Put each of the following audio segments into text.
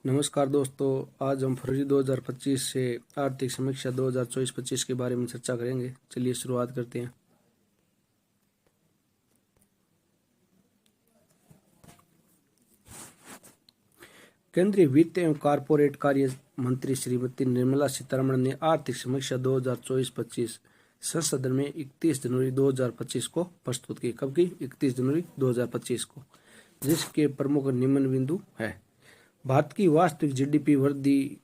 नमस्कार दोस्तों, आज हम फरवरी 2025 से आर्थिक समीक्षा 2024-25 के बारे में चर्चा करेंगे। चलिए शुरुआत करते हैं। केंद्रीय वित्त एवं कारपोरेट कार्य मंत्री श्रीमती निर्मला सीतारमण ने आर्थिक समीक्षा 2024-25 संसद में 31 जनवरी 2025 को प्रस्तुत की। कब की? 31 जनवरी 2025 को, जिसके प्रमुख निम्न बिंदु है। भारत की वास्तविक जीडीपी वृद्धि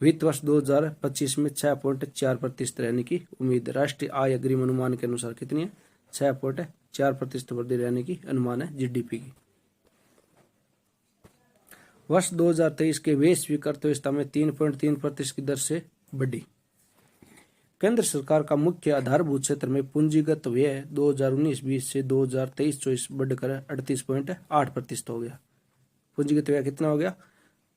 वित्त वर्ष 2025 में 6.4% रहने की उम्मीद। राष्ट्रीय आय अग्रिम अनुमान के अनुसार कितनी है? 6.4% वृद्धि रहने की अनुमान है जीडीपी की। वर्ष 2023 के वैश्विक अर्थव्यवस्था में 3.3% की दर से बढ़ी। केंद्र सरकार का मुख्य आधारभूत क्षेत्र में पूंजीगत व्यय 2019-20 से 2023-24 बढ़कर 38.8% हो गया। पूंजीगत व्यय कितना हो गया?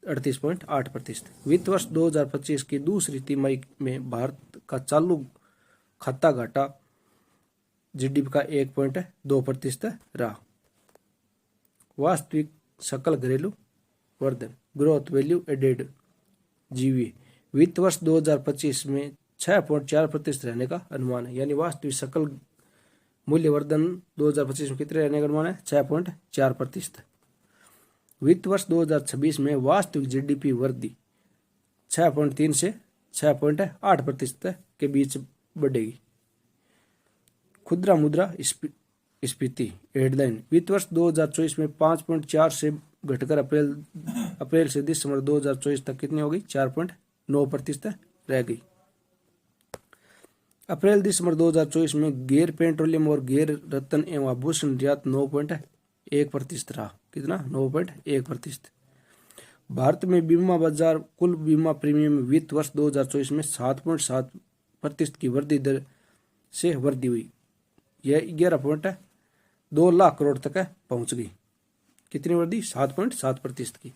38.8%। वित्त वर्ष 2025 की दूसरी तिमाही में भारत का चालू खाता घाटा जीडीपी का 1.2% रहा। वास्तविक सकल घरेलू वर्धन ग्रोथ वैल्यू एडेड जीवी वित्त वर्ष 2025 में 6.4% रहने का अनुमान है। यानी वास्तविक सकल मूल्यवर्धन 2025 में कितने रहने का अनुमान है? 6.4%। वित्त वर्ष 2026 में वास्तविक जीडीपी वृद्धि 6.3 से 6.8% के बीच बढ़ेगी। खुदरा मुद्रा स्फीति हेडलाइन वित्त वर्ष 2024 में 5.4 से घटकर अप्रैल से दिसंबर 2024 तक कितनी हो गई? 4.9% रह गई। अप्रैल दिसंबर 2024 में गैर पेट्रोलियम और गैर रत्न एवं आभूषण निर्यात 9.1% रहा। कितना? 9.1%। भारत में बीमा बाजार कुल बीमा प्रीमियम वित्त वर्ष 2024 में 7.7% की वृद्धि दर से वृद्धि हुई। यह 11.2 लाख करोड़ तक पहुंच गई। कितनी वृद्धि? 7.7% की।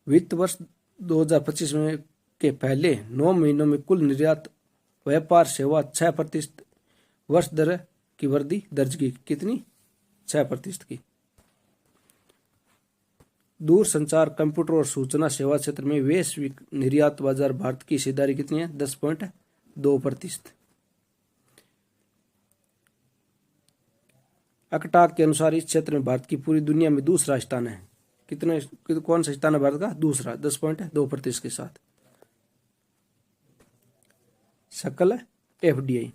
वित्त वर्ष 2025 में के पहले 9 महीनों में कुल निर्यात व्यापार सेवा 6% वर्ष दर की वृद्धि दर्ज की। कितनी? 6% की। दूर संचार, कंप्यूटर और सूचना सेवा क्षेत्र में वैश्विक निर्यात बाजार भारत की हिस्सेदारी कितनी है? 10.2%। अकटाक के अनुसार इस क्षेत्र में भारत की पूरी दुनिया में दूसरा स्थान है। कितने? कौन सा स्थान है भारत का? दूसरा, 10.2% के साथ। सकल एफडीआई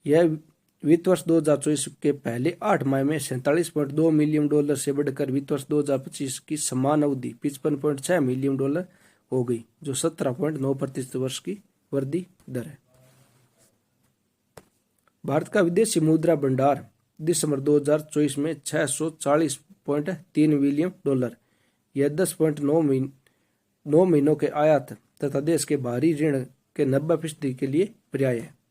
यह वित्त वर्ष 2024 के पहले 8 माह में 47.2 मिलियन डॉलर से बढ़कर वित्त वर्ष 2025 की समान अवधि 55.6 मिलियन डॉलर हो गई, जो 17.9% वर्ष की वृद्धि दर है। भारत का विदेशी मुद्रा भंडार दिसंबर 2024 में 640.3 बिलियन डॉलर, यह 10.9 महीनों के आयात तथा देश के बाहरी ऋण के 90% के लिए पर्याय है।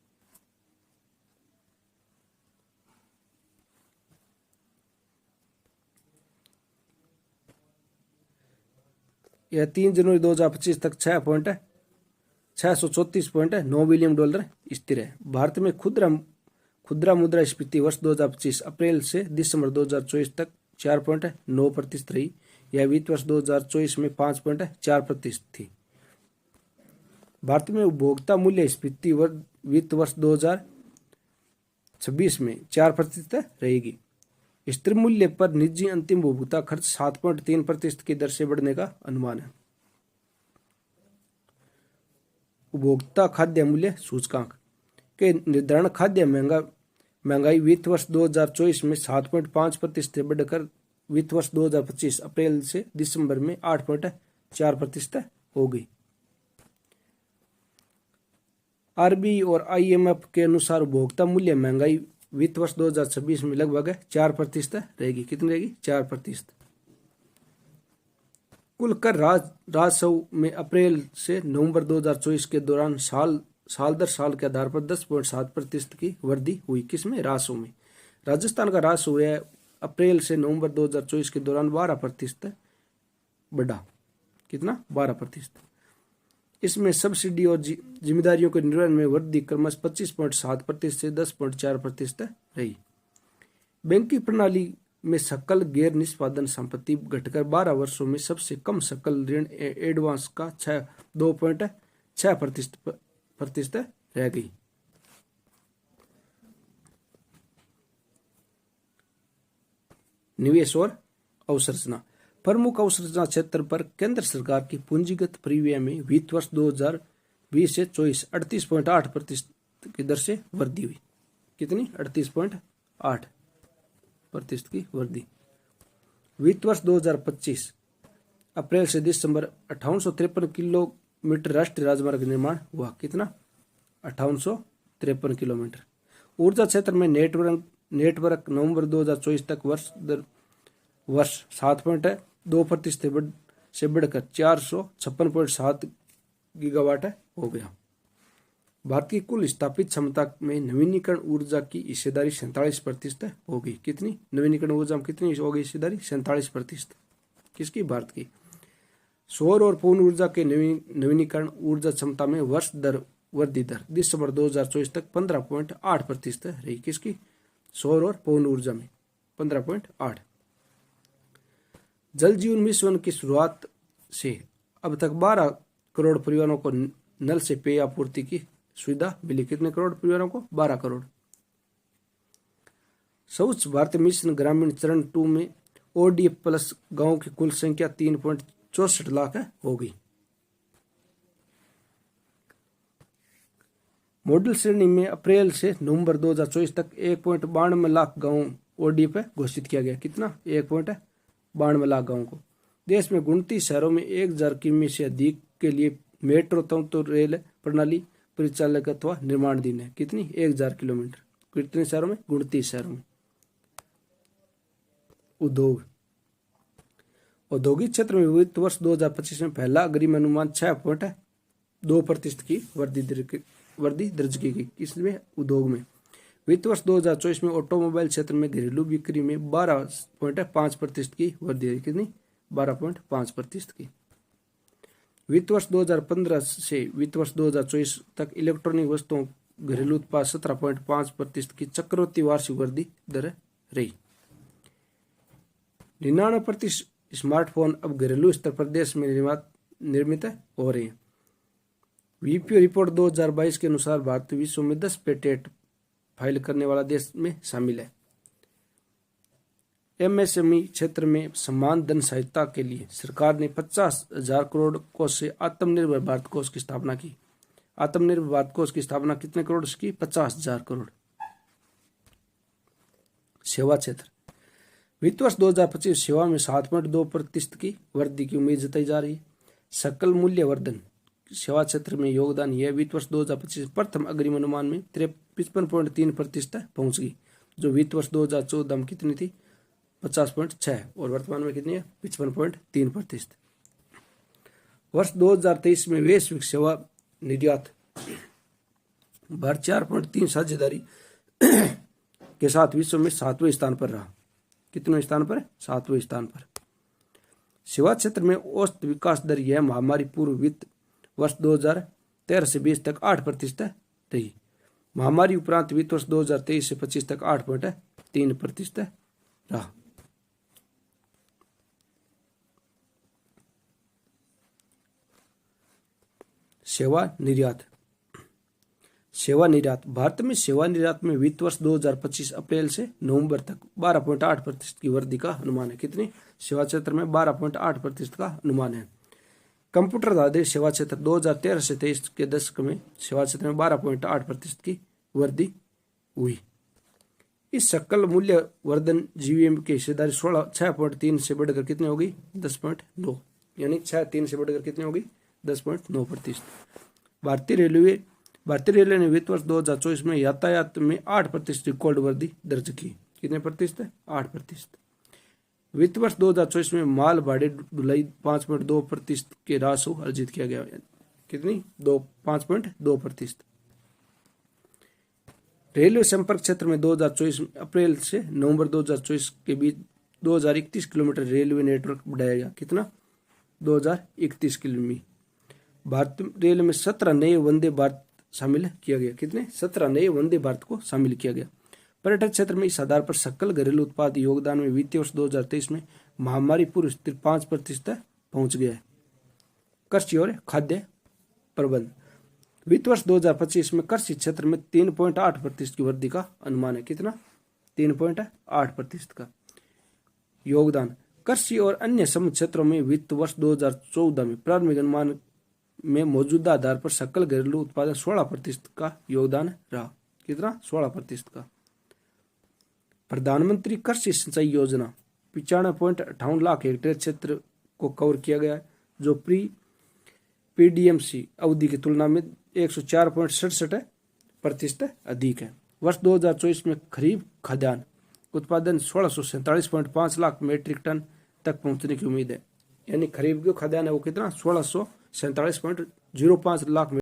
यह 3 जनवरी 2025 तक 634.9 बिलियन डॉलर स्थिर है। भारत में खुदरा मुद्रा स्फीति वर्ष 2025 अप्रैल से दिसंबर 2024 तक 4.9% रही। यह वित्त वर्ष 2024 में 5.4% थी। भारत में उपभोक्ता मूल्य स्फीति वित्त वर्ष 2026 में 4% रहेगी। स्थिर मूल्य पर निजी अंतिम उपभोक्ता खर्च 7.3% की दर से बढ़ने का अनुमान है। उपभोक्ता खाद्य मूल्य सूचकांक के निर्धारण खाद्य महंगाई वित्त वर्ष 2024 में 7.5% से बढ़कर वित्त वर्ष 2025 अप्रैल से दिसंबर में 8.4% हो गई। आरबीआई और आईएमएफ के अनुसार उपभोक्ता मूल्य महंगाई वित्त वर्ष 2026 में लगभग 4% रहेगी। कितनी रहेगी? 4%। कुल कर राजस्व में अप्रैल से नवंबर 2024 के दौरान साल दर साल के आधार पर 10.7% की वृद्धि हुई। किसमें? राजस्व में। राजस्थान का राजस्व है अप्रैल से नवंबर 2024 के दौरान 12% बढ़ा। कितना? 12%। इसमें सब्सिडी और जिम्मेदारियों के निर्वहन में वृद्धि क्रमश 25.7% से 10.4% रही। बैंकिंग प्रणाली में सकल गैर निष्पादन संपत्ति घटकर 12 वर्षों में सबसे कम सकल ऋण एडवांस का 2.6% रह गई। निवेश और अवसंरचना। प्रमुख अवसंरचना क्षेत्र पर केंद्र सरकार की पूंजीगत परिव्यय में वित्त वर्ष 2020 से 24 38.8% की दर से वृद्धि हुई। कितनी? 38.8% की वृद्धि। वित्त वर्ष 2025 अप्रैल से दिसंबर 5853 किलोमीटर राष्ट्रीय राजमार्ग निर्माण हुआ। कितना? 5853 किलोमीटर। ऊर्जा क्षेत्र में नेटवर्क नवंबर 2024 तक वर्ष 7.2% से बढ़कर 456.7 गीगावाट हो गया। भारत की कुल स्थापित क्षमता में नवीनीकरण ऊर्जा की हिस्सेदारी 47% हो गई। कितनी? नवीनीकरण ऊर्जा में कितनी हो गई हिस्सेदारी? 47%। किसकी? भारत की। सौर और पवन ऊर्जा के नवीनीकरण ऊर्जा क्षमता में वृद्धि दर दिसंबर 2024 तक 15.8% रही। किसकी? सौर और पवन ऊर्जा में 15.8। जल जीवन मिशन की शुरुआत से अब तक 12 करोड़ परिवारों को नल से पेय आपूर्ति की सुविधा मिली। कितने करोड़ परिवारों को? 12 करोड़। स्वच्छ भारत मिशन ग्रामीण चरण 2 में ODF प्लस गांव की कुल संख्या 3.64 लाख हो गई। मॉडल श्रेणी में अप्रैल से नवंबर 2024 तक 1.92 लाख गांव ODF घोषित किया गया। कितना? 1.92 लाख गांव को। देश में 29 शहरों में 1000 किमी से अधिक के लिए मेट्रो तंत्र रेल प्रणाली परिचालक अथवा निर्माणाधीन है। कितनी? 1000 किलोमीटर। कितने शहरों में? 29 शहरों में। औद्योगिक क्षेत्र में वित्त वर्ष 2025 में पहला अग्रिम अनुमान 6.2% की वृद्धि दर्ज की गई। इसमें उद्योग में वित्त वर्ष 2024 में ऑटोमोबाइल क्षेत्र में घरेलू बिक्री में 12.5% की वृद्धि हुई। कितनी? 12.5% की। वित्त वर्ष 2015 से वित्त वर्ष 2024 तक इलेक्ट्रॉनिक वस्तुओं घरेलू उत्पाद 17.5% की चक्रवृद्धि वार्षिक वृद्धि दर रही। 99% स्मार्टफोन अब घरेलू स्तर पर देश में निर्मित हो रहे हैं। VPO रिपोर्ट 2022 के अनुसार भारत विश्व में 10 पेटेंट फाइल करने वाला देश में शामिल है। MSME क्षेत्र में समान धन सहायता के लिए सरकार ने 50,000 करोड़ कोष से आत्मनिर्भर भारत कोष की स्थापना की। आत्मनिर्भर भारत कोष की स्थापना कितने करोड़ से की? 50,000 करोड़। सेवा क्षेत्र वित्त वर्ष 2025 सेवा में 7.2% की वृद्धि की उम्मीद जताई जा रही है। सकल मूल्य वर्धन सेवा क्षेत्र में योगदान यह वित्त वर्ष 2025 प्रथम अग्रिम अनुमान में 55.3% पहुंच गई, जो वित्त वर्ष 2014 में कितनी थी? 50.6 और वर्तमान में कितनी है? 55.3%। वर्ष 2023 में वैश्विक सेवा निर्यात भारत 4.3 साझेदारी के साथ विश्व में 7वें स्थान पर रहा। कितने स्थान पर? 7वें स्थान पर। सेवा क्षेत्र में औसत विकास दर यह महामारी पूर्व वित्त वर्ष 2013 से 20 तक 8% रही। महामारी उपरांत वित्त वर्ष 2023 से 25 तक 8.3% रहा। सेवा निर्यात भारत में सेवा निर्यात में वित्त वर्ष 2025 अप्रैल से नवंबर तक 12.8% की वृद्धि का अनुमान है। कितनी? सेवा क्षेत्र में 12.8% का अनुमान है। कंप्यूटर आधारित सेवा क्षेत्र 2013 से 23 के दशक में सेवा क्षेत्र में 12.8% की वृद्धि हुई। इस सकल मूल्य वर्धन GVM की हिस्सेदारी 6.3 से बढ़कर कितनी होगी? 10.9, यानी 6.3 से बढ़कर कितनी होगी? 10.9%। भारतीय रेलवे ने वित्त वर्ष 2024 में यातायात में 8% रिकॉर्ड वृद्धि दर्ज की। कितने प्रतिशत? 8%। वित्त वर्ष 2024 में माल भाड़े ढुलाई 5.2% के राजस्व अर्जित किया गया। कितनी? 5.2%। रेलवे संपर्क क्षेत्र में 2024 अप्रैल से नवंबर 2024 के बीच 2031 किलोमीटर रेलवे नेटवर्क बढ़ाया गया। कितना? 2031 किलोमीटर। भारत रेल में 17 नए वंदे भारत शामिल किया गया। कितने? 17 नए वंदे भारत को शामिल किया गया। पर्यटन क्षेत्र में इस आधार पर सकल घरेलू उत्पाद योगदान में वित्तीय वर्ष 2023 में महामारी पूर्व स्थिति 5% पहुंच गया है। कृषि और खाद्य प्रबंध वित्त वर्ष 2025 में कृषि क्षेत्र में 3.8% की वृद्धि का अनुमान है। कितना? 3.8% का योगदान। कृषि और अन्य समुद्र क्षेत्रों में वित्त वर्ष 2014 में प्रारंभिक अनुमान में मौजूदा आधार पर सकल घरेलू उत्पादन 16% का योगदान रहा। कितना? 16% का। प्रधानमंत्री कृषि सिंचाई योजना 95.58 लाख हेक्टेयर क्षेत्र को कवर किया गया है, जो पीडीएमसी अवधि की तुलना में 104.67% अधिक है। वर्ष 2024 में खरीफ खाद्यान्न उत्पादन 1647.5 लाख मीट्रिक टन तक पहुंचने की उम्मीद है। यानी खरीफ जो खाद्यान्न है वो कितना? 1647.05 लाख